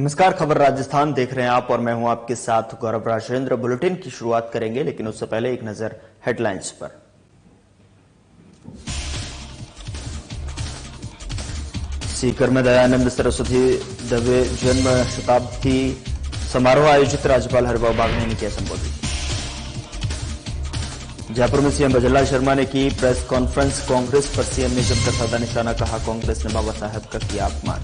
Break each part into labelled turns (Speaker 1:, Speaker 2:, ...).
Speaker 1: नमस्कार, खबर राजस्थान देख रहे हैं आप और मैं हूं आपके साथ गौरव राजेंद्र। बुलेटिन की शुरुआत करेंगे, लेकिन उससे पहले एक नजर हेडलाइंस पर। सीकर में दयानंद सरस्वती दवे जन्म शताब्दी समारोह आयोजित, राज्यपाल हरिभाऊ बागड़े ने किया संबोधित। जयपुर में सीएम भजनलाल शर्मा ने की प्रेस कॉन्फ्रेंस, कांग्रेस पर सीएम ने जमकर साधा निशाना, कहा कांग्रेस ने बाबा साहब का किया अपमान।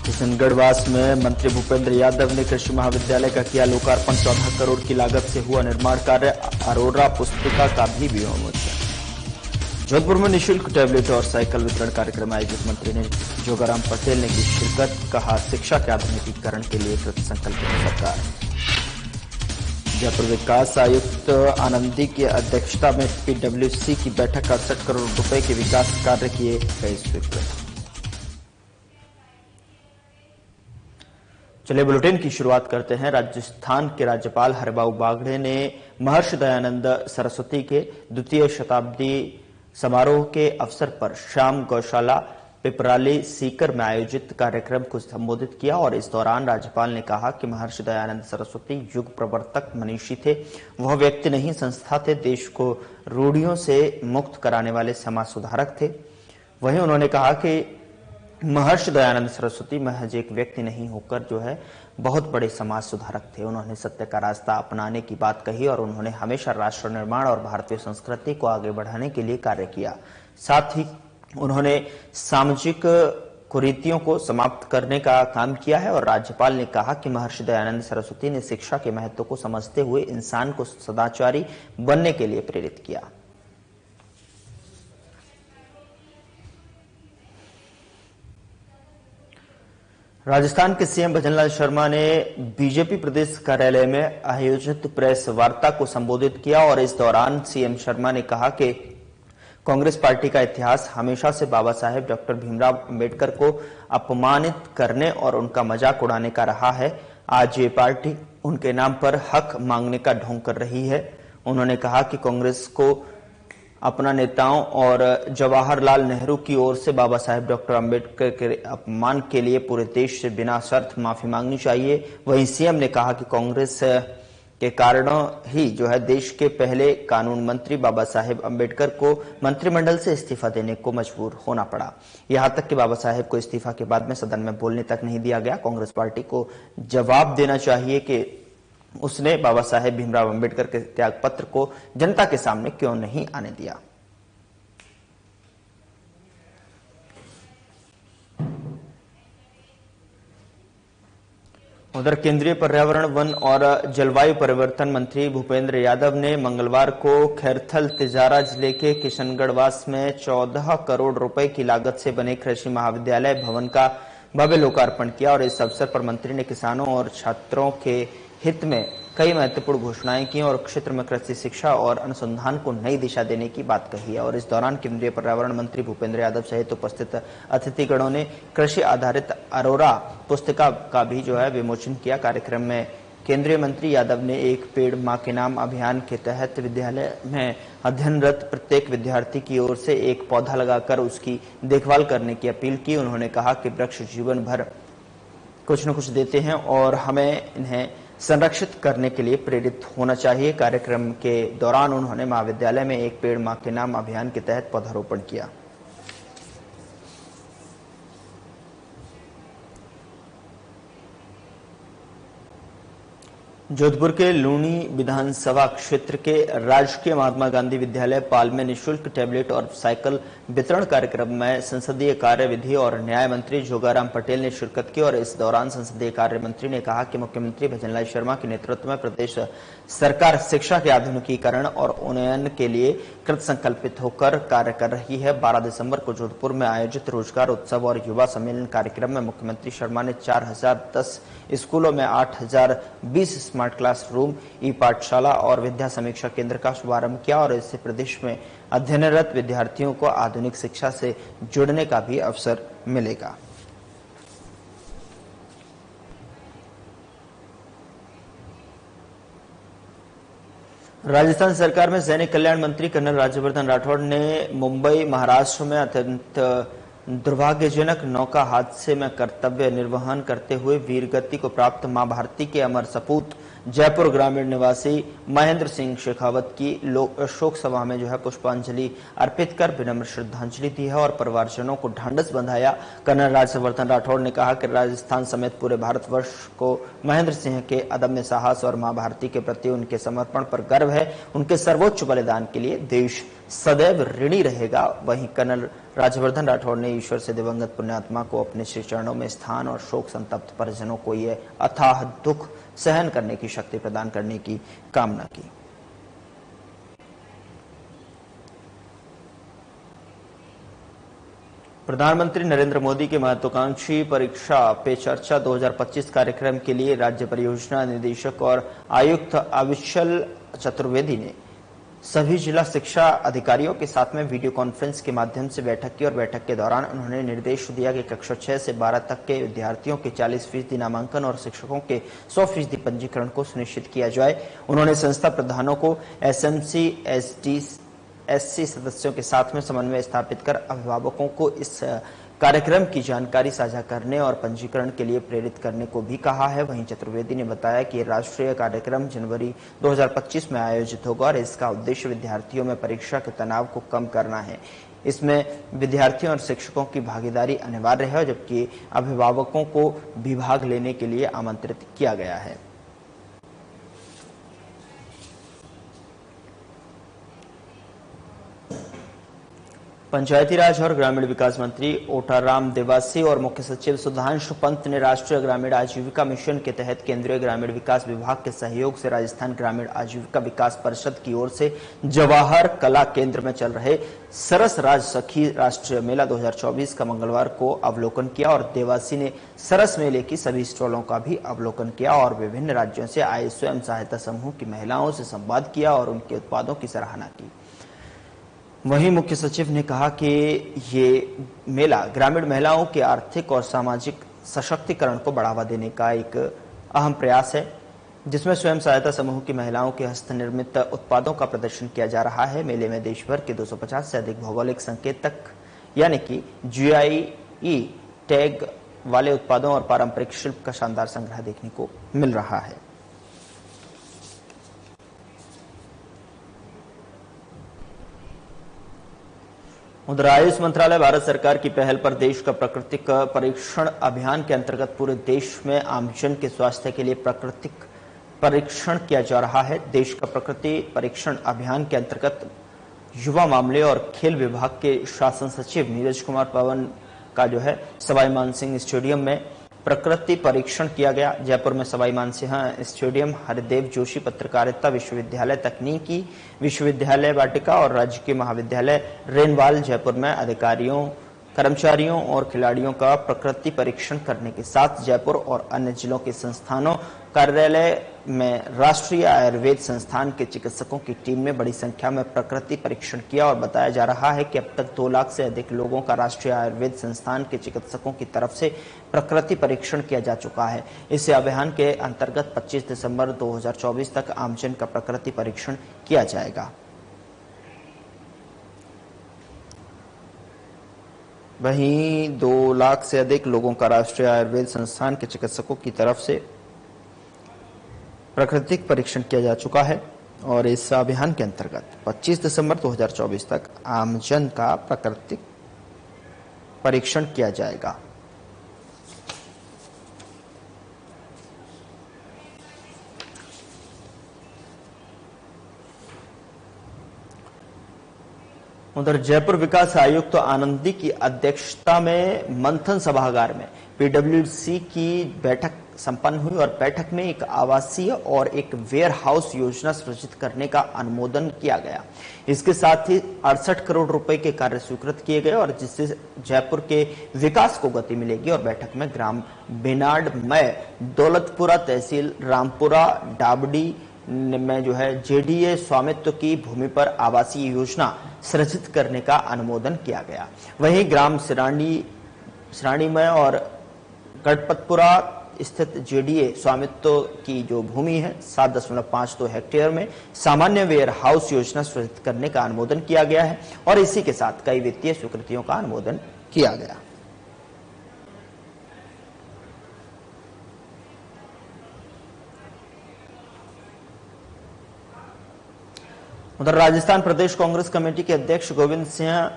Speaker 1: किशनगढ़वास में मंत्री भूपेंद्र यादव ने कृषि महाविद्यालय का किया लोकार्पण, 14 करोड़ की लागत से हुआ निर्माण कार्य, अरोरा पुस्तिका का भी विमोचन। जोधपुर में निःशुल्क टैबलेट और साइकिल वितरण कार्यक्रम आयोजित, मंत्री ने जोगाराम पटेल ने की शिरकत, कहा शिक्षा के आधुनिकीकरण के लिए कृतसंकल्प है सरकार। जयपुर विकास आयुक्त आनंदी की अध्यक्षता में पीडब्ल्यूसी की बैठक, 68 करोड़ रुपए के विकास कार्य किए गए स्वीकृत। चलिए बुलेटिन की शुरुआत करते हैं। राजस्थान के राज्यपाल हरिभाऊ बागड़े ने महर्षि दयानंद सरस्वती के द्वितीय शताब्दी समारोह के अवसर पर शाम गौशाला पिपराली सीकर में आयोजित कार्यक्रम को संबोधित किया और इस दौरान राज्यपाल ने कहा कि महर्षि दयानंद सरस्वती युग प्रवर्तक मनीषी थे। वह व्यक्ति नहीं संस्था थे, देश को रूढ़ियों से मुक्त कराने वाले समाज सुधारक थे। वहीं उन्होंने कहा कि महर्षि दयानंद सरस्वती महज एक व्यक्ति नहीं होकर जो है बहुत बड़े समाज सुधारक थे। उन्होंने सत्य का रास्ता अपनाने की बात कही और उन्होंने हमेशा राष्ट्र निर्माण और भारतीय संस्कृति को आगे बढ़ाने के लिए कार्य किया। साथ ही उन्होंने सामाजिक कुरीतियों को समाप्त करने का काम किया है और राज्यपाल ने कहा कि महर्षि दयानंद सरस्वती ने शिक्षा के महत्व को समझते हुए इंसान को सदाचारी बनने के लिए प्रेरित किया। राजस्थान के सीएम भजनलाल शर्मा ने बीजेपी प्रदेश कार्यालय में आयोजित प्रेस वार्ता को संबोधित किया और इस दौरान सीएम शर्मा ने कहा कि कांग्रेस पार्टी का इतिहास हमेशा से बाबा साहेब डॉक्टर भीमराव अंबेडकर को अपमानित करने और उनका मजाक उड़ाने का रहा है। आज ये पार्टी उनके नाम पर हक मांगने का ढोंग कर रही है। उन्होंने कहा कि कांग्रेस को अपना नेताओं और जवाहरलाल नेहरू की ओर से बाबा साहेब डॉक्टर अंबेडकर के अपमान के लिए पूरे देश से बिना शर्त माफी मांगनी चाहिए। वहीं सीएम ने कहा कि कांग्रेस के कारण ही जो है देश के पहले कानून मंत्री बाबा साहेब अंबेडकर को मंत्रिमंडल से इस्तीफा देने को मजबूर होना पड़ा। यहां तक कि बाबा साहेब को इस्तीफा के बाद में सदन में बोलने तक नहीं दिया गया। कांग्रेस पार्टी को जवाब देना चाहिए कि उसने बाबा साहेब भीमराव अंबेडकर के त्यागपत्र को जनता के सामने क्यों नहीं आने दिया। उधर केंद्रीय पर्यावरण, वन और जलवायु परिवर्तन मंत्री भूपेंद्र यादव ने मंगलवार को खैरथल तिजारा जिले के किशनगढ़वास में 14 करोड़ रुपए की लागत से बने कृषि महाविद्यालय भवन का भव्य लोकार्पण किया और इस अवसर पर मंत्री ने किसानों और छात्रों के हित में कई महत्वपूर्ण घोषणाएं की और क्षेत्र में कृषि शिक्षा और अनुसंधान को नई दिशा देने की बात कही है। और इस दौरान केंद्रीय पर्यावरण मंत्री भूपेंद्र यादव सहित उपस्थित अतिथिगणों ने कृषि आधारित अरोरा पुस्तिका का भी जो है विमोचन किया। कार्यक्रम में केंद्रीय मंत्री यादव ने एक पेड़ मां के नाम अभियान के तहत विद्यालय में अध्ययनरत प्रत्येक विद्यार्थी की ओर से एक पौधा लगाकर उसकी देखभाल करने की अपील की। उन्होंने कहा कि वृक्ष जीवन भर कुछ न कुछ देते हैं और हमें इन्हें संरक्षित करने के लिए प्रेरित होना चाहिए। कार्यक्रम के दौरान उन्होंने महाविद्यालय में एक पेड़ मां के नाम अभियान के तहत पौधारोपण किया। जोधपुर के लूनी विधानसभा क्षेत्र के राजकीय महात्मा गांधी विद्यालय पाल में निःशुल्क टैबलेट और साइकिल वितरण कार्यक्रम में संसदीय कार्य, विधि और न्याय मंत्री जोगाराम पटेल ने शिरकत की और इस दौरान संसदीय कार्य मंत्री ने कहा कि मुख्यमंत्री भजनलाल शर्मा के नेतृत्व में प्रदेश सरकार शिक्षा के आधुनिकीकरण और उन्नयन के लिए कृतसंकल्पित होकर कार्य कर रही है। 12 दिसंबर को जोधपुर में आयोजित रोजगार उत्सव और युवा सम्मेलन कार्यक्रम में मुख्यमंत्री शर्मा ने 4010 स्कूलों में 8020 स्मार्ट क्लासरूम, ई पाठशाला और विद्या समीक्षा केंद्र का शुभारंभ किया और इससे प्रदेश में अध्ययनरत विद्यार्थियों को आधुनिक शिक्षा से जुड़ने का भी अवसर मिलेगा। राजस्थान सरकार में सैनिक कल्याण मंत्री कर्नल राज्यवर्धन राठौड़ ने मुंबई, महाराष्ट्र में अत्यंत दुर्भाग्यजनक नौका हादसे में कर्तव्य निर्वहन करते हुए वीरगति को प्राप्त मां भारती के अमर सपूत जयपुर ग्रामीण निवासी महेंद्र सिंह शेखावत की शोक सभा में पुष्पांजलि अर्पित कर विनम्र श्रद्धांजलि दी है और परिवारजनों को ढांढस बंधाया। कर्नल राज्यवर्धन राठौड़ ने कहा कि राजस्थान समेत पूरे भारतवर्ष को महेंद्र सिंह के अदम्य साहस और मां भारती के प्रति उनके समर्पण पर गर्व है। उनके सर्वोच्च बलिदान के लिए देश सदैव ऋणी रहेगा। वहीं कर्नल राज्यवर्धन राठौड़ ने ईश्वर से दिवंगत पुण्यात्मा को अपने श्री चरणों में स्थान और शोक संतप्त परिजनों को ये अथाह दुख सहन करने की शक्ति प्रदान करने की कामना की। प्रधानमंत्री नरेंद्र मोदी के महत्वाकांक्षी परीक्षा पे चर्चा 2025 कार्यक्रम के लिए राज्य परियोजना निदेशक और आयुक्त अविचल चतुर्वेदी ने सभी जिला शिक्षा अधिकारियों के साथ में वीडियो कॉन्फ्रेंस के माध्यम से बैठक की और बैठक के दौरान उन्होंने निर्देश दिया कि कक्षा 6 से 12 तक के विद्यार्थियों के 40% नामांकन और शिक्षकों के 100% पंजीकरण को सुनिश्चित किया जाए। उन्होंने संस्था प्रधानों को एसएमसी एससी सदस्यों के साथ में समन्वय स्थापित कर अभिभावकों को इस कार्यक्रम की जानकारी साझा करने और पंजीकरण के लिए प्रेरित करने को भी कहा है। वहीं चतुर्वेदी ने बताया कि राष्ट्रीय कार्यक्रम जनवरी 2025 में आयोजित होगा और इसका उद्देश्य विद्यार्थियों में परीक्षा के तनाव को कम करना है। इसमें विद्यार्थियों और शिक्षकों की भागीदारी अनिवार्य है, जबकि अभिभावकों को भी भाग लेने के लिए आमंत्रित किया गया है। पंचायती राज और ग्रामीण विकास मंत्री ओटाराम देवासी और मुख्य सचिव सुधांशु पंत ने राष्ट्रीय ग्रामीण आजीविका मिशन के तहत केंद्रीय ग्रामीण विकास विभाग के सहयोग से राजस्थान ग्रामीण आजीविका विकास परिषद की ओर से जवाहर कला केंद्र में चल रहे सरस राज सखी राष्ट्रीय मेला 2024 का मंगलवार को अवलोकन किया और देवासी ने सरस मेले की सभी स्टॉलों का भी अवलोकन किया और विभिन्न राज्यों से आए स्वयं सहायता समूह की महिलाओं से संवाद किया और उनके उत्पादों की सराहना की। वहीं मुख्य सचिव ने कहा कि ये मेला ग्रामीण महिलाओं के आर्थिक और सामाजिक सशक्तिकरण को बढ़ावा देने का एक अहम प्रयास है, जिसमें स्वयं सहायता समूह की महिलाओं के हस्तनिर्मित उत्पादों का प्रदर्शन किया जा रहा है। मेले में देश भर के 250 से अधिक भौगोलिक संकेतक यानी कि जीआई टैग वाले उत्पादों और पारंपरिक शिल्प का शानदार संग्रह देखने को मिल रहा है। उधर आयुष मंत्रालय भारत सरकार की पहल पर देश का प्राकृतिक परीक्षण अभियान के अंतर्गत पूरे देश में आमजन के स्वास्थ्य के लिए प्राकृतिक परीक्षण किया जा रहा है। देश का प्रकृति परीक्षण अभियान के अंतर्गत युवा मामले और खेल विभाग के शासन सचिव नीरज कुमार पवन का सवाई मानसिंह स्टेडियम में प्रकृति परीक्षण किया गया। जयपुर में सवाई मानसिंह स्टेडियम हरिदेव जोशी पत्रकारिता विश्वविद्यालय, तकनीकी विश्वविद्यालय वाटिका और राजकीय महाविद्यालय रेनवाल जयपुर में अधिकारियों, कर्मचारियों और खिलाड़ियों का प्रकृति परीक्षण करने के साथ जयपुर और अन्य जिलों के संस्थानों कार्यालय में राष्ट्रीय आयुर्वेद संस्थान के चिकित्सकों की टीम ने बड़ी संख्या में प्रकृति परीक्षण किया और बताया जा रहा है कि अब तक 2 लाख से अधिक लोगों का राष्ट्रीय आयुर्वेद संस्थान के चिकित्सकों की तरफ से प्रकृति परीक्षण किया जा चुका है। इस अभियान के अंतर्गत 25 दिसंबर 2024 तक आमजन का प्रकृति परीक्षण किया जाएगा। वहीं 2 लाख से अधिक लोगों का राष्ट्रीय आयुर्वेद संस्थान के चिकित्सकों की तरफ से प्राकृतिक परीक्षण किया जा चुका है और इस अभियान के अंतर्गत 25 दिसंबर 2024 तक आमजन का प्राकृतिक परीक्षण किया जाएगा। उधर जयपुर विकास आयुक्त आनंदी की अध्यक्षता में मंथन सभागार में पीडब्ल्यूसी की बैठक संपन्न हुई और बैठक में एक आवासीय और एक वेयर हाउस योजना सृजित करने का अनुमोदन किया गया। इसके साथ ही 68 करोड़ रुपए के कार्य स्वीकृत किए गए और जिससे जयपुर के विकास को गति मिलेगी और बैठक में ग्राम बेनाड में दौलतपुरा तहसील रामपुरा डाबडी में जेडीए स्वामित्व की भूमि पर आवासीय योजना सृजित करने का अनुमोदन किया गया। वहीं ग्राम सिरानी में और गढ़पतपुरा स्थित जेडीए स्वामित्व की जो भूमि है 7.52 हेक्टेयर में सामान्य वेयर हाउस योजना सृजित करने का अनुमोदन किया गया है और इसी के साथ कई वित्तीय स्वीकृतियों का अनुमोदन किया गया। उधर राजस्थान प्रदेश कांग्रेस कमेटी के अध्यक्ष गोविंद सिंह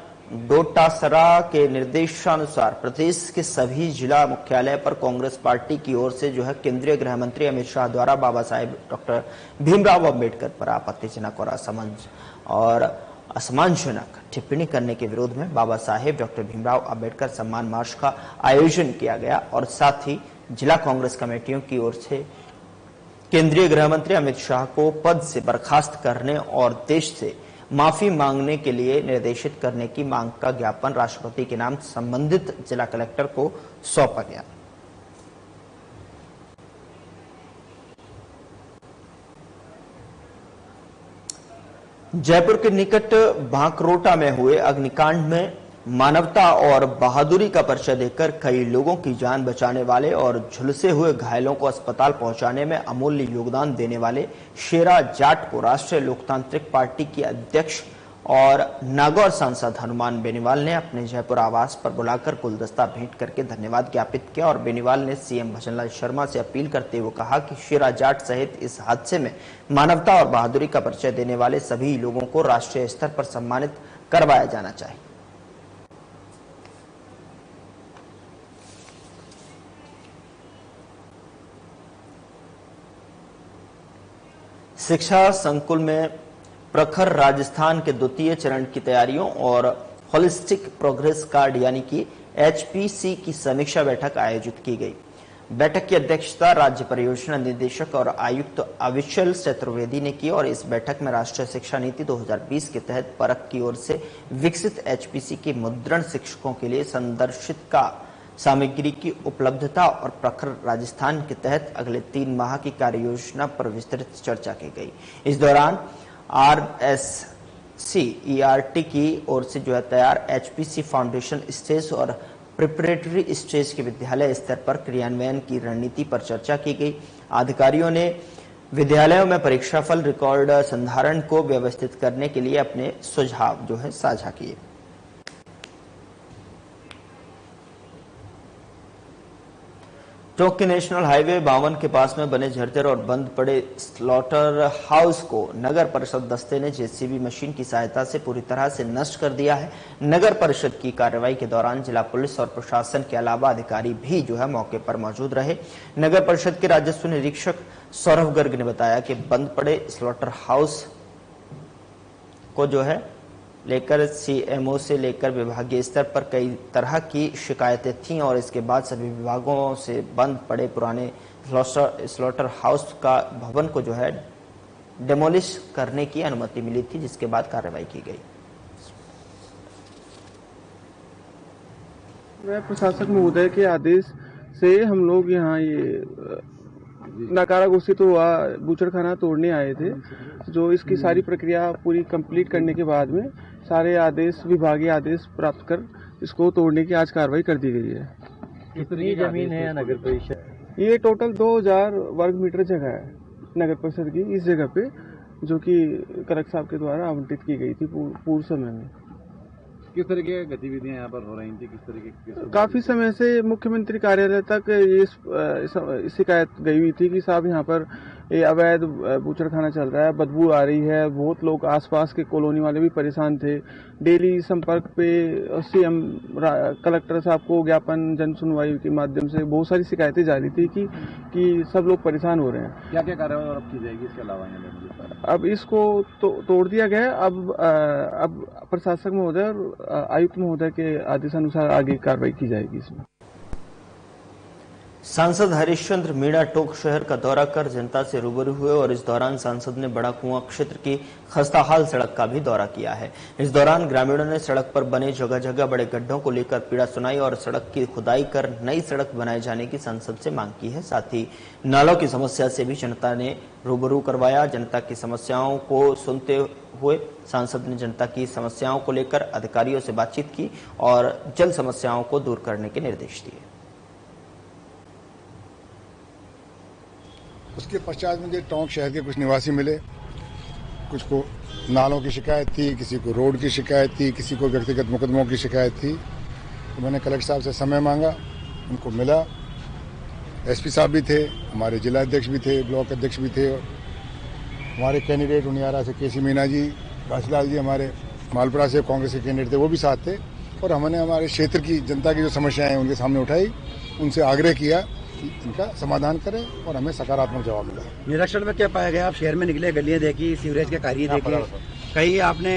Speaker 1: डोटासरा के निर्देशानुसार प्रदेश के सभी जिला मुख्यालय पर कांग्रेस पार्टी की ओर से जो है केंद्रीय गृह मंत्री अमित शाह द्वारा बाबा साहेब डॉक्टर भीमराव अंबेडकर पर आपत्तिजनक और असम्मानजनक टिप्पणी करने के विरोध में बाबा साहेब डॉक्टर भीमराव अंबेडकर सम्मान मार्च का आयोजन किया गया और साथ ही जिला कांग्रेस कमेटियों की ओर से केंद्रीय गृह मंत्री अमित शाह को पद से बर्खास्त करने और देश से माफी मांगने के लिए निर्देशित करने की मांग का ज्ञापन राष्ट्रपति के नाम संबंधित जिला कलेक्टर को सौंपा गया। जयपुर के निकट बांकरोटा में हुए अग्निकांड में मानवता और बहादुरी का परिचय देकर कई लोगों की जान बचाने वाले और झुलसे हुए घायलों को अस्पताल पहुंचाने में अमूल्य योगदान देने वाले शेरा जाट को राष्ट्रीय लोकतांत्रिक पार्टी की अध्यक्ष और नागौर सांसद हनुमान बेनीवाल ने अपने जयपुर आवास पर बुलाकर गुलदस्ता भेंट करके धन्यवाद ज्ञापित किया और बेनीवाल ने सीएम भजनलाल शर्मा से अपील करते हुए कहा कि शेरा जाट सहित इस हादसे में मानवता और बहादुरी का परिचय देने वाले सभी लोगों को राष्ट्रीय स्तर पर सम्मानित करवाया जाना चाहिए। शिक्षा संकुल में प्रखर राजस्थान के द्वितीय चरण की तैयारियों और होलिस्टिक प्रोग्रेस कार्ड यानी कि एचपीसी की समीक्षा बैठक आयोजित की गई। बैठक की अध्यक्षता राज्य परियोजना निदेशक और आयुक्त अविचल चतुर्वेदी ने की और इस बैठक में राष्ट्रीय शिक्षा नीति 2020 के तहत परख की ओर से विकसित एचपीसी के मुद्रण शिक्षकों के लिए संदर्शित का सामग्री की उपलब्धता और प्रखर राजस्थान के तहत अगले 3 माह की कार्य योजना पर विस्तृत चर्चा की गई। इस दौरान RSCERT की ओर से जो है तैयार एचपीसी फाउंडेशन स्टेज और प्रिपरेटरी स्टेज के विद्यालय स्तर पर क्रियान्वयन की रणनीति पर चर्चा की गई। अधिकारियों ने विद्यालयों में परीक्षाफल रिकॉर्ड संधारण को व्यवस्थित करने के लिए अपने सुझाव जो है साझा किए। टोंक के नेशनल हाईवे 52 के पास में बने झरझर और बंद पड़े स्लॉटर हाउस को नगर परिषद दस्ते ने जेसीबी मशीन की सहायता से पूरी तरह से नष्ट कर दिया है। नगर परिषद की कार्रवाई के दौरान जिला पुलिस और प्रशासन के अलावा अधिकारी भी जो है मौके पर मौजूद रहे। नगर परिषद के राजस्व निरीक्षक सौरभ गर्ग ने बताया कि बंद पड़े स्लॉटर हाउस को जो है लेकर सीएमओ से लेकर विभागीय स्तर पर कई तरह की शिकायतें थीं और इसके बाद सभी विभागों से बंद पड़े पुराने स्लॉटर हाउस का भवन को जो है डेमोलिश करने की अनुमति मिली थी, जिसके बाद कार्रवाई की गई।
Speaker 2: प्रशासक महोदय के आदेश से हम लोग यहाँ ये नकारा घोषित हुआ बूचड़खाना तोड़ने आए थे, जो इसकी सारी प्रक्रिया पूरी कंप्लीट करने के बाद में सारे आदेश विभागीय आदेश प्राप्त कर इसको तोड़ने की आज कार्रवाई कर दी गई है।
Speaker 3: कितनी जमीन है नगर परिषद?
Speaker 2: ये टोटल 2000 वर्ग मीटर जगह है नगर परिषद की इस जगह पे, जो कि कलेक्टर साहब के द्वारा आवंटित की गई थी पूर्व समय में।
Speaker 3: किस तरह की गतिविधियां यहाँ पर हो रही थी? किस तरह की?
Speaker 2: काफी समय से मुख्यमंत्री कार्यालय तक ये शिकायत गई हुई थी कि साहब यहाँ पर ये अवैध बूचड़खाना चल रहा है, बदबू आ रही है। बहुत लोग आसपास के कॉलोनी वाले भी परेशान थे। डेली संपर्क पे सीएम कलेक्टर साहब को ज्ञापन जन सुनवाई के माध्यम से बहुत सारी शिकायतें जारी थी कि सब लोग परेशान हो रहे हैं।
Speaker 3: क्या क्या कार्रवाई और की जाएगी इसके अलावा?
Speaker 2: अब इसको तोड़ दिया गया। अब प्रशासक महोदय और आयुक्त महोदय के आदेशानुसार आगे कार्रवाई की जाएगी इसमें।
Speaker 1: सांसद हरिश्चंद्र मीणा टोंक शहर का दौरा कर जनता से रूबरू हुए और इस दौरान सांसद ने बड़ा कुआं क्षेत्र की खस्ताहाल सड़क का भी दौरा किया है। इस दौरान ग्रामीणों ने सड़क पर बने जगह जगह बड़े गड्ढों को लेकर पीड़ा सुनाई और सड़क की खुदाई कर नई सड़क बनाए जाने की सांसद से मांग की है। साथ ही नालों की समस्या से भी जनता ने रूबरू करवाया। जनता की समस्याओं को सुनते हुए सांसद ने जनता की समस्याओं को लेकर अधिकारियों से बातचीत की और जल समस्याओं को दूर करने के निर्देश दिए।
Speaker 4: उसके पश्चात मुझे टोंक शहर के कुछ निवासी मिले। कुछ को नालों की शिकायत थी, किसी को रोड की शिकायत थी, किसी को व्यक्तिगत मुकदमों की शिकायत थी। तो मैंने कलेक्टर साहब से समय मांगा, उनको मिला। एसपी साहब भी थे, हमारे जिला अध्यक्ष भी थे, ब्लॉक अध्यक्ष भी थे, और हमारे कैंडिडेट उनियारा से केसी मीना जी, काशीलाल जी हमारे मालपुरा से कांग्रेस के कैंडिडेट थे, वो भी साथ थे। और हमने हमारे क्षेत्र की जनता की जो समस्याएं हैं उनके सामने उठाई, उनसे आग्रह किया कि इनका समाधान करें, और हमें सकारात्मक जवाब मिला।
Speaker 5: निरीक्षण में क्या पाया गया? आप शहर में निकले, गलियां देखी, सीवरेज के कार्य देखे, कहीं आपने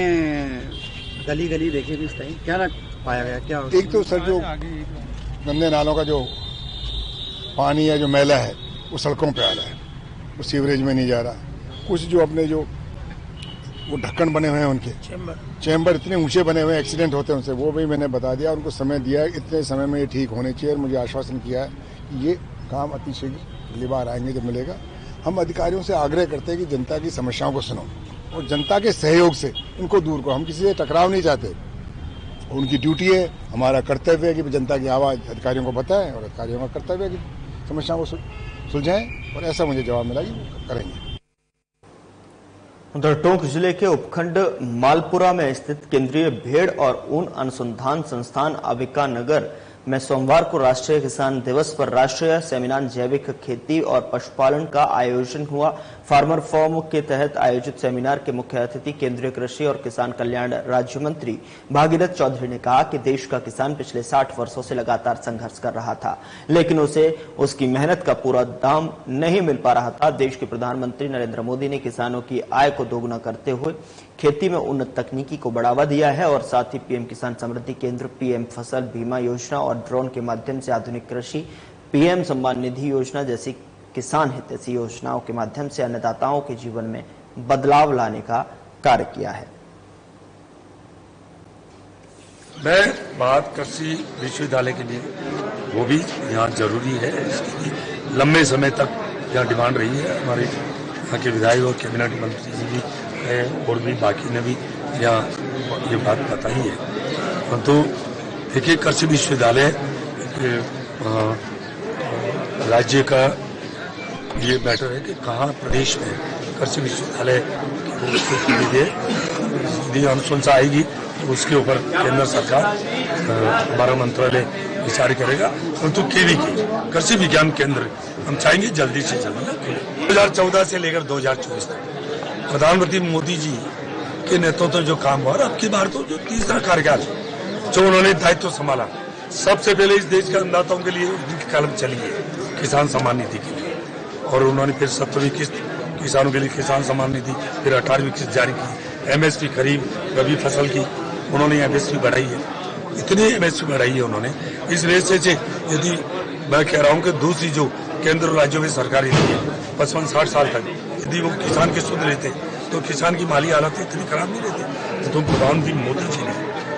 Speaker 5: गली गली देखे भी, इस टाइम क्या ना पाया गया? क्या
Speaker 4: एक तो सर जो गंदे नालों का जो पानी है, जो मैला है, वो सड़कों पे आ रहा है, वो सीवरेज में नहीं जा रहा। कुछ जो अपने जो वो ढक्कन बने हुए हैं, उनके चैम्बर इतने ऊंचे बने हुए हैं, एक्सीडेंट होते हैं उनसे, वो भी मैंने बता दिया, उनको समय दिया है, इतने समय में ये ठीक होने चाहिए। और मुझे आश्वासन किया है कि ये काम अतिशीघ्र अगली बार आएंगे जब मिलेगा। हम अधिकारियों से आग्रह करते हैं कि जनता की समस्याओं को सुनो और जनता के सहयोग से इनको दूर करो। हम किसी से टकराव नहीं चाहते, उनकी ड्यूटी है, हमारा कर्तव्य है कि जनता की आवाज़ अधिकारियों को बताएं, और अधिकारियों का कर्तव्य है कि समस्याओं को सुलझाएं। और ऐसा मुझे जवाब मिला कि करेंगे।
Speaker 1: उधर टोंक जिले के उपखंड मालपुरा में स्थित केंद्रीय भेड़ और ऊन अनुसंधान संस्थान अबिका नगर में सोमवार को राष्ट्रीय किसान दिवस पर राष्ट्रीय सेमिनार जैविक खेती और पशुपालन का आयोजन हुआ। फार्मर फॉर्म के तहत आयोजित सेमिनार के मुख्य अतिथि केंद्रीय कृषि और किसान कल्याण राज्य मंत्री भागीरथ चौधरी ने कहा कि देश का किसान पिछले 60 वर्षों से लगातार संघर्ष कर रहा था, लेकिन उसे उसकी मेहनत का पूरा दाम नहीं मिल पा रहा था। देश के प्रधानमंत्री नरेंद्र मोदी ने किसानों की आय को दोगुना करते हुए खेती में उन्नत तकनीकी को बढ़ावा दिया है और साथ ही पीएम किसान समृद्धि केंद्र, पीएम फसल बीमा योजना और ड्रोन के माध्यम से आधुनिक कृषि, पीएम सम्मान निधि योजना जैसी किसान हितैषी योजनाओं के माध्यम से अन्नदाताओं के जीवन में बदलाव लाने का कार्य किया है।
Speaker 6: मैं बात कृषि विश्वविद्यालय के लिए, वो भी यहाँ जरूरी है, इसके लिए लंबे समय तक यहाँ डिमांड रही है। हमारे यहाँ के विधायक और कैबिनेट मंत्री जी भी है और भी बाकी ने भी यहाँ ये बात बताई है। परंतु देखिए, कृषि विश्वविद्यालय राज्य का ये मैटर है कि कहाँ प्रदेश में कृषि विश्वविद्यालय की अनुशंसा आएगी तो उसके ऊपर केंद्र सरकार, हमारा मंत्रालय विचार करेगा। परंतु केवीके कृषि विज्ञान केंद्र हम चाहेंगे जल्दी से जल्दी 2014 से लेकर 2024 तक प्रधानमंत्री मोदी जी के नेतृत्व जो काम हुआ, अब की बार तो जो तीसरा कार्यकाल जो उन्होंने दायित्व संभाला, सबसे पहले इस देश के अन्नदाताओं के लिए उनकी कलम चली है किसान सम्मान निधि के लिए, और उन्होंने फिर 17वीं किस्त किसानों के लिए किसान सम्मान निधि, फिर 18वीं किस्त जारी की। एमएसपी खरीफ रबी फसल की उन्होंने एमएसपी बढ़ाई है, इतनी एमएसपी बढ़ाई है उन्होंने। इस वजह से यदि मैं कह रहा हूँ कि दूसरी जो केंद्र राज्यों में सरकारी दी है 55-60 साल तक, यदि वो किसान के सुध लेते तो किसान की माली हालत इतनी खराब नहीं रहती। तो प्रधानमंत्री मोदी जी ने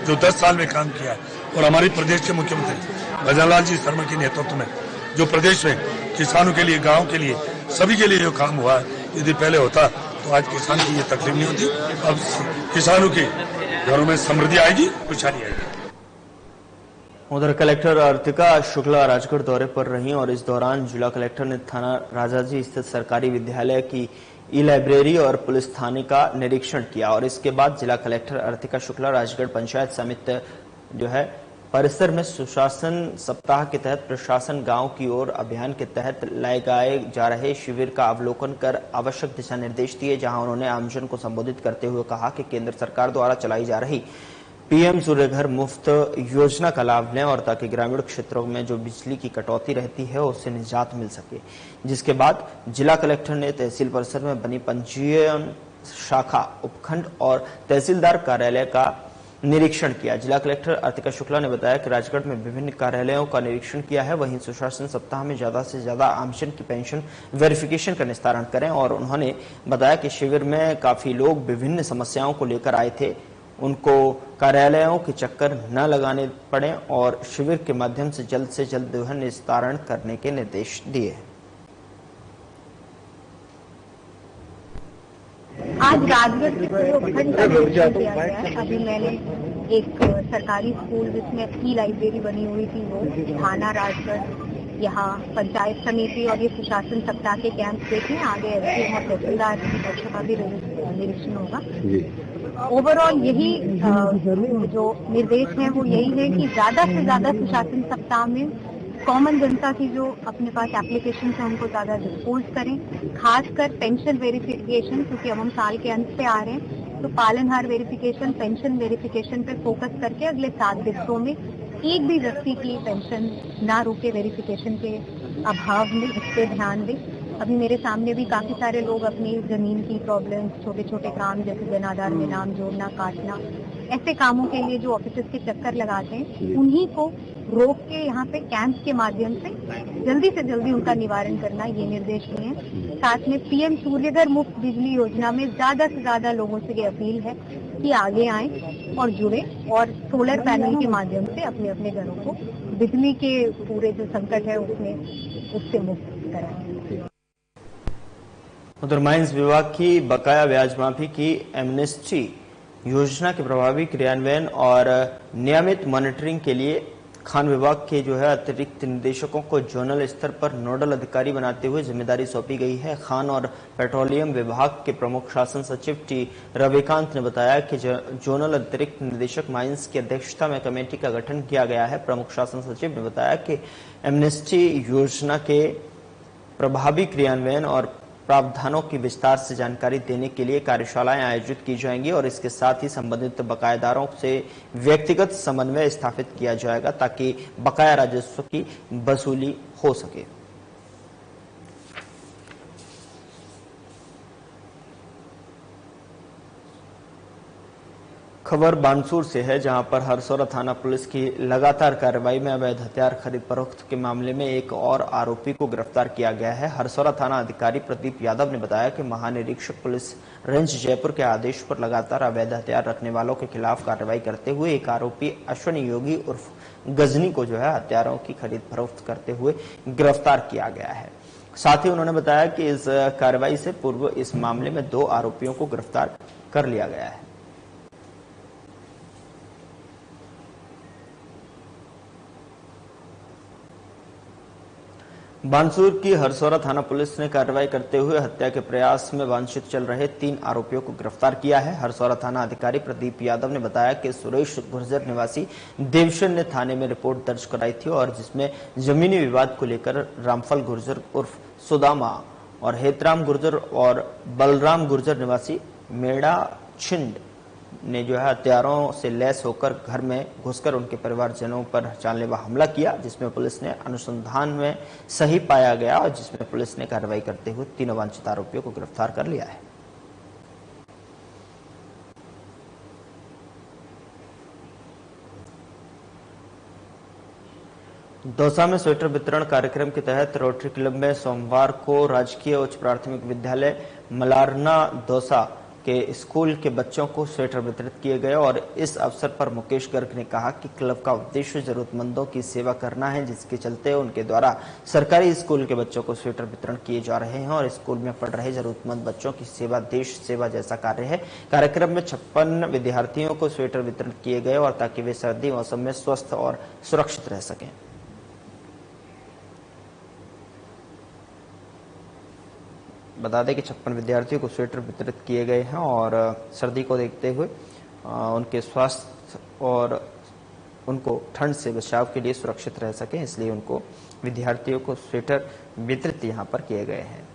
Speaker 6: जो 10 साल में काम किया, और हमारे प्रदेश के मुख्यमंत्री भजनलाल जी शर्मा के नेतृत्व में जो प्रदेश में किसानों के लिए, गाँव के लिए, सभी के लिए जो काम हुआ है, यदि पहले होता तो आज किसान की ये तकलीफ नहीं होती। अब किसानों के घरों में समृद्धि आएगी, खुशहाली आएगी।
Speaker 1: उधर कलेक्टर अर्तिका शुक्ला राजगढ़ दौरे पर रहीं और इस दौरान जिला कलेक्टर ने थाना राजाजी स्थित सरकारी विद्यालय की ई लाइब्रेरी और पुलिस थाने का निरीक्षण किया। और इसके बाद जिला कलेक्टर अर्तिका शुक्ला राजगढ़ पंचायत समिति जो है परिसर में सुशासन सप्ताह के तहत प्रशासन गांव की ओर अभियान के तहत लगाए जा रहे शिविर का अवलोकन कर आवश्यक दिशा निर्देश दिए, जहां उन्होंने आमजन को संबोधित करते हुए कहा कि केंद्र सरकार द्वारा चलाई जा रही पीएम सूर्य घर मुफ्त योजना का लाभ लें और ताकि ग्रामीण क्षेत्रों में जो बिजली की कटौती रहती है उससे निजात मिल सके। जिसके बाद जिला कलेक्टर ने तहसील परिसर में बनी पंजीयन शाखा, उपखंड और तहसीलदार कार्यालय का निरीक्षण किया। जिला कलेक्टर अर्तिका शुक्ला ने बताया कि राजगढ़ में विभिन्न कार्यालयों का निरीक्षण किया है। वहीं सुशासन सप्ताह में ज्यादा से ज्यादा आमजन की पेंशन वेरिफिकेशन का निस्तारण करें। और उन्होंने बताया कि शिविर में काफी लोग विभिन्न समस्याओं को लेकर आए थे, उनको कार्यालयों के चक्कर न लगाने पड़े और शिविर के माध्यम से जल्द जो है निस्तारण करने के निर्देश दिए।
Speaker 7: आज राजगढ़ के पूरे उपखंड का निरीक्षण किया गया है। अभी मैंने एक सरकारी स्कूल जिसमें ई लाइब्रेरी बनी हुई थी वो थाना राजगढ़ यहाँ पंचायत समिति और ये सुशासन सप्ताह के कैंप देखें। आगे एसडीएम और तहसीलदार की कक्षा का भी निरीक्षण होगा। ओवरऑल यही जो निर्देश है वो यही है कि ज्यादा से ज्यादा सुशासन सप्ताह में कॉमन जनता की जो अपने पास एप्लीकेशन है उनको ज्यादा डिस्पोज करें, खासकर पेंशन वेरिफिकेशन, क्योंकि अब हम साल के अंत पे आ रहे हैं, तो पालनहार वेरिफिकेशन, पेंशन वेरिफिकेशन पे फोकस करके अगले 7 दिवसों में एक भी व्यक्ति की पेंशन ना रुके वेरिफिकेशन के अभाव में, इस पे ध्यान दें। अभी मेरे सामने भी काफी सारे लोग अपनी जमीन की प्रॉब्लम्स, छोटे छोटे काम जैसे जन आधार में नाम जोड़ना, काटना, ऐसे कामों के लिए जो ऑफिस के चक्कर लगाते हैं, उन्हीं को रोक के यहाँ पे कैंप के माध्यम से जल्दी से जल्दी उनका निवारण करना, ये निर्देश दिए हैं। साथ में पीएम सूर्यघर मुफ्त बिजली योजना में ज्यादा से ज्यादा लोगों से ये अपील है कि आगे आएं और जुड़े और सोलर पैनल के माध्यम से अपने अपने घरों को बिजली के पूरे जो संकट है उससे मुक्त कराएं।
Speaker 1: उधर माइंस विभाग की बकाया ब्याज माफी की एमनेस्टी योजना के प्रभावी क्रियान्वयन और नियमित मॉनिटरिंग के लिए खान विभाग के जो है अतिरिक्त निदेशकों को जोनल स्तर पर नोडल अधिकारी बनाते हुए जिम्मेदारी सौंपी गई है। खान और पेट्रोलियम विभाग के प्रमुख शासन सचिव टी रविकांत ने बताया कि जोनल अतिरिक्त निदेशक माइंस की अध्यक्षता में कमेटी का गठन किया गया है। प्रमुख शासन सचिव ने बताया कि एमनेस्टी योजना के प्रभावी क्रियान्वयन और प्रावधानों की विस्तार से जानकारी देने के लिए कार्यशालाएं आयोजित की जाएंगी और इसके साथ ही संबंधित बकायेदारों से व्यक्तिगत समन्वय स्थापित किया जाएगा ताकि बकाया राजस्व की वसूली हो सके। खबर बानसूर से है, जहां पर हरसौरा थाना पुलिस की लगातार कार्रवाई में अवैध हथियार खरीद फरोख्त के मामले में एक और आरोपी को गिरफ्तार किया गया है। हरसौरा थाना अधिकारी प्रदीप यादव ने बताया कि महानिरीक्षक पुलिस रेंज जयपुर के आदेश पर लगातार अवैध हथियार रखने वालों के खिलाफ कार्रवाई करते हुए एक आरोपी अश्विनी योगी उर्फ गजनी को जो है हथियारों की खरीद फरोख्त करते हुए गिरफ्तार किया गया है। साथ ही उन्होंने बताया कि इस कार्रवाई से पूर्व इस मामले में 2 आरोपियों को गिरफ्तार कर लिया गया है। बानसूर की हरसौरा थाना पुलिस ने कार्रवाई करते हुए हत्या के प्रयास में वांछित चल रहे 3 आरोपियों को गिरफ्तार किया है। हरसौरा थाना अधिकारी प्रदीप यादव ने बताया कि सुरेश गुर्जर निवासी देवशन ने थाने में रिपोर्ट दर्ज कराई थी और जिसमें जमीनी विवाद को लेकर रामफल गुर्जर उर्फ सुदामा और हेतराम गुर्जर और बलराम गुर्जर निवासी मेड़ा छिंड ने जो है हथियारों से लैस होकर घर में घुसकर उनके परिवारजनों पर जानलेवा हमला किया, जिसमें पुलिस ने अनुसंधान में सही पाया गया और जिसमें पुलिस ने कार्रवाई करते हुए 3 वांछित आरोपियों को गिरफ्तार कर लिया है। दौसा में स्वेटर वितरण कार्यक्रम के तहत रोटरी क्लब में सोमवार को राजकीय उच्च प्राथमिक विद्यालय मलारना दौसा के स्कूल के बच्चों को स्वेटर वितरित किए गए और इस अवसर पर मुकेश गर्ग ने कहा कि क्लब का उद्देश्य जरूरतमंदों की सेवा करना है, जिसके चलते उनके द्वारा सरकारी स्कूल के बच्चों को स्वेटर वितरण किए जा रहे हैं और स्कूल में पढ़ रहे जरूरतमंद बच्चों की सेवा देश सेवा जैसा कार्य है। कार्यक्रम में 56 विद्यार्थियों को स्वेटर वितरण किए गए और ताकि वे सर्दी मौसम में स्वस्थ और सुरक्षित रह सकें। बता दें कि 56 विद्यार्थियों को स्वेटर वितरित किए गए हैं और सर्दी को देखते हुए उनके स्वास्थ्य और उनको ठंड से बचाव के लिए सुरक्षित रह सकें, इसलिए उनको विद्यार्थियों को स्वेटर वितरित यहां पर किए गए हैं।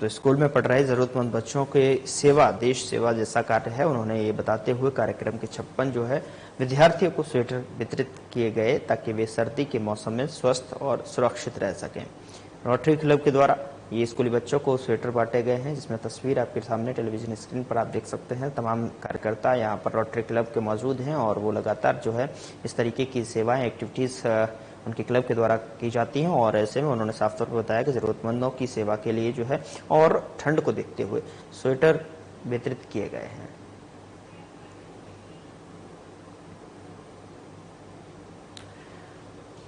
Speaker 1: तो स्कूल में पढ़ रहे जरूरतमंद बच्चों के सेवा देश सेवा जैसा कार्य है। उन्होंने ये बताते हुए कार्यक्रम के 56 जो है विद्यार्थियों को स्वेटर वितरित किए गए ताकि वे सर्दी के मौसम में स्वस्थ और सुरक्षित रह सकें। रोटरी क्लब के द्वारा ये स्कूली बच्चों को स्वेटर बांटे गए हैं, जिसमें तस्वीर आपके सामने टेलीविजन स्क्रीन पर आप देख सकते हैं। तमाम कार्यकर्ता यहाँ पर रोटरी क्लब के मौजूद हैं और वो लगातार जो है इस तरीके की सेवाएं एक्टिविटीज उनके क्लब के द्वारा की जाती हैं और ऐसे में उन्होंने साफ तौर पर बताया कि जरूरतमंदों की सेवा के लिए जो है और ठंड को देखते हुए स्वेटर वितरित किए गए हैं।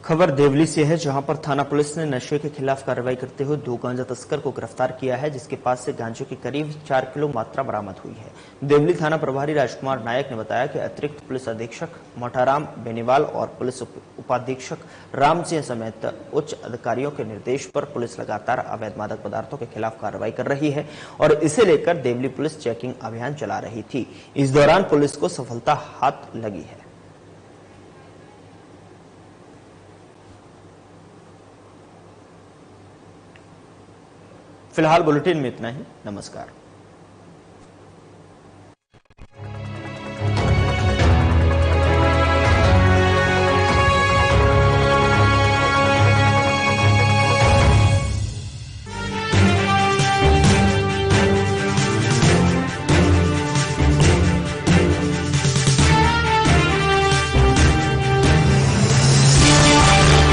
Speaker 1: खबर देवली से है, जहां पर थाना पुलिस ने नशे के खिलाफ कार्रवाई करते हुए 2 गांजा तस्कर को गिरफ्तार किया है, जिसके पास से गांजे की करीब 4 किलो मात्रा बरामद हुई है। देवली थाना प्रभारी राजकुमार नायक ने बताया कि अतिरिक्त पुलिस अधीक्षक मोठाराम बेनीवाल और पुलिस उपाधीक्षक राम सिंह समेत उच्च अधिकारियों के निर्देश पर पुलिस लगातार अवैध मादक पदार्थों के खिलाफ कार्रवाई कर रही है और इसे लेकर देवली पुलिस चेकिंग अभियान चला रही थी। इस दौरान पुलिस को सफलता हाथ लगी है। फिलहाल बुलेटिन में इतना ही। नमस्कार।